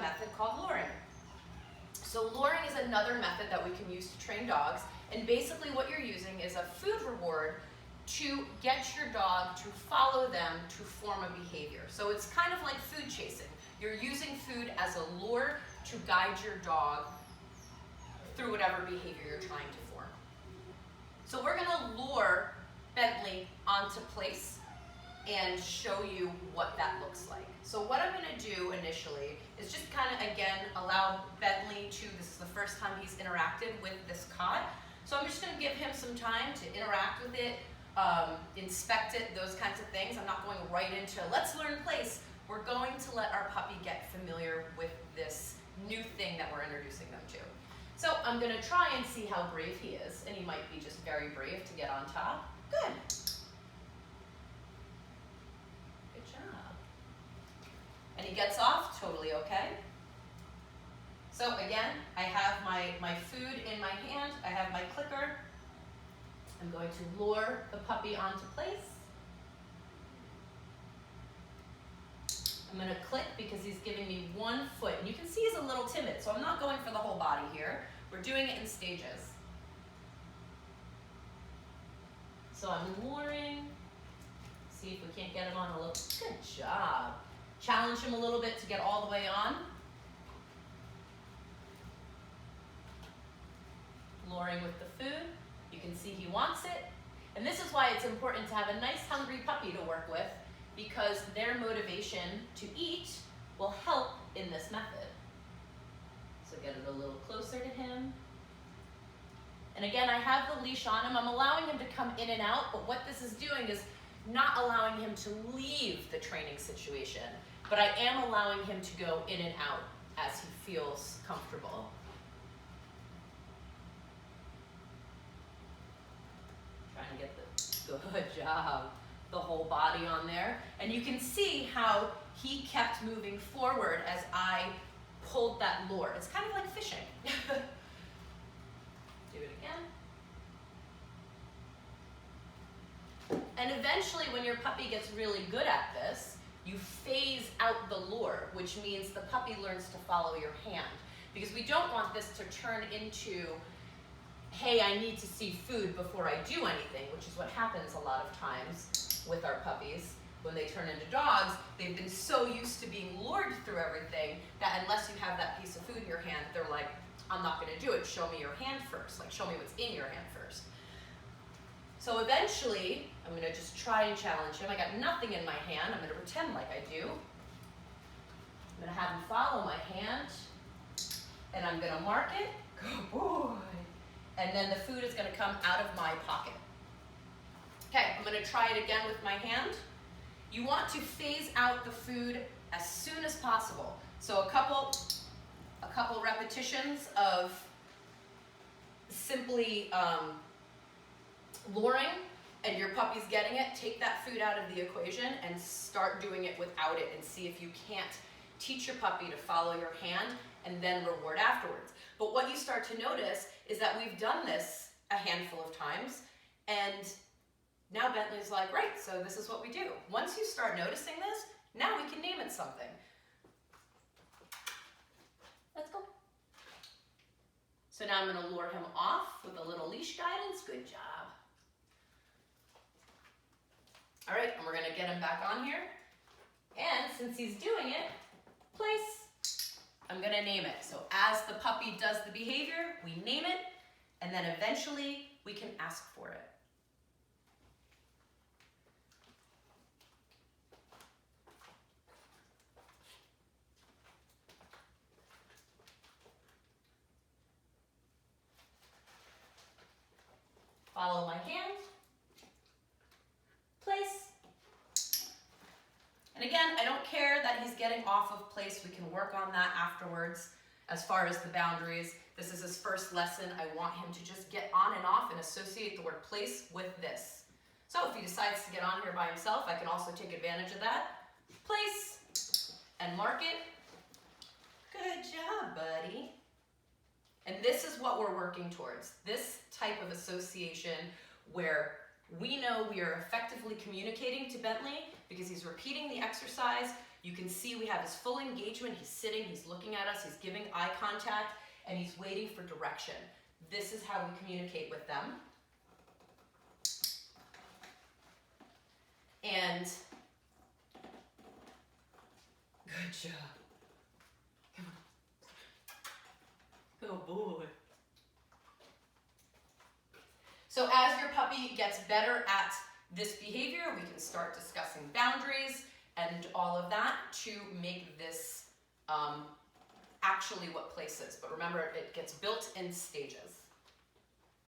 method called luring. So luring is another method that we can use to train dogs, and basically what you're using is a food reward to get your dog to follow them to form a behavior. So it's kind of like food chasing. You're using food as a lure to guide your dog through whatever behavior you're trying to form. So we're gonna lure Bentley onto place and show you what that looks like. So what I'm gonna do initially is just kind of, again, allow Bentley to, this is the first time he's interacted with this cot. So I'm just gonna give him some time to interact with it, inspect it, those kinds of things. I'm not going right into, let's learn place. We're going to let our puppy get familiar with this new thing that we're introducing them to. So I'm gonna try and see how brave he is, and he might be just very brave to get on top. Good. Good job. And he gets off, totally okay. So again, I have my food in my hand, I have my clicker. I'm going to lure the puppy onto place. I'm gonna click because he's giving me 1 foot, and you can see he's a little timid, so I'm not going for the whole body here. We're doing it in stages. So I'm luring, see if we can't get him on a little, good job. Challenge him a little bit to get all the way on. Luring with the food, you can see he wants it. And this is why it's important to have a nice hungry puppy to work with, because their motivation to eat will help in this method. So get it a little closer to him. And again, I have the leash on him. I'm allowing him to come in and out, but what this is doing is not allowing him to leave the training situation, but I am allowing him to go in and out as he feels comfortable. Trying to get the, good job, the whole body on there. And you can see how he kept moving forward as I pulled that lure. It's kind of like fishing. Do it again. And eventually when your puppy gets really good at this, you phase out the lure, which means the puppy learns to follow your hand. Because we don't want this to turn into, hey, I need to see food before I do anything, which is what happens a lot of times with our puppies. When they turn into dogs, they've been so used to being lured through everything that unless you have that piece of food in your hand, they're like, I'm not gonna do it, show me your hand first. Like, show me what's in your hand first. So eventually, I'm gonna just try and challenge him. I got nothing in my hand, I'm gonna pretend like I do. I'm gonna have him follow my hand, and I'm gonna mark it, good boy. And then the food is gonna come out of my pocket. Okay, I'm gonna try it again with my hand. You want to phase out the food as soon as possible. So a couple repetitions of simply luring, and your puppy's getting it. Take that food out of the equation and start doing it without it, and see if you can't teach your puppy to follow your hand and then reward afterwards. But what you start to notice is that we've done this a handful of times, and now Bentley's like, right, so this is what we do. Once you start noticing this, now we can name it something. Let's go. So now I'm gonna lure him off with a little leash guidance. Good job. All right, and we're gonna get him back on here. And since he's doing it, place, I'm gonna name it. So as the puppy does the behavior, we name it, and then eventually we can ask for it. Follow my hand, place. And again, I don't care that he's getting off of place. We can work on that afterwards as far as the boundaries. This is his first lesson. I want him to just get on and off and associate the word place with this. So if he decides to get on here by himself, I can also take advantage of that. Place and mark it. Good job, buddy. And this is what we're working towards, this type of association where we know we are effectively communicating to Bentley because he's repeating the exercise. You can see we have his full engagement. He's sitting, he's looking at us, he's giving eye contact, and he's waiting for direction. This is how we communicate with them. And good job. Come on. Oh boy. So as your puppy gets better at this behavior, we can start discussing boundaries and all of that to make this actually what place is. But remember, it gets built in stages.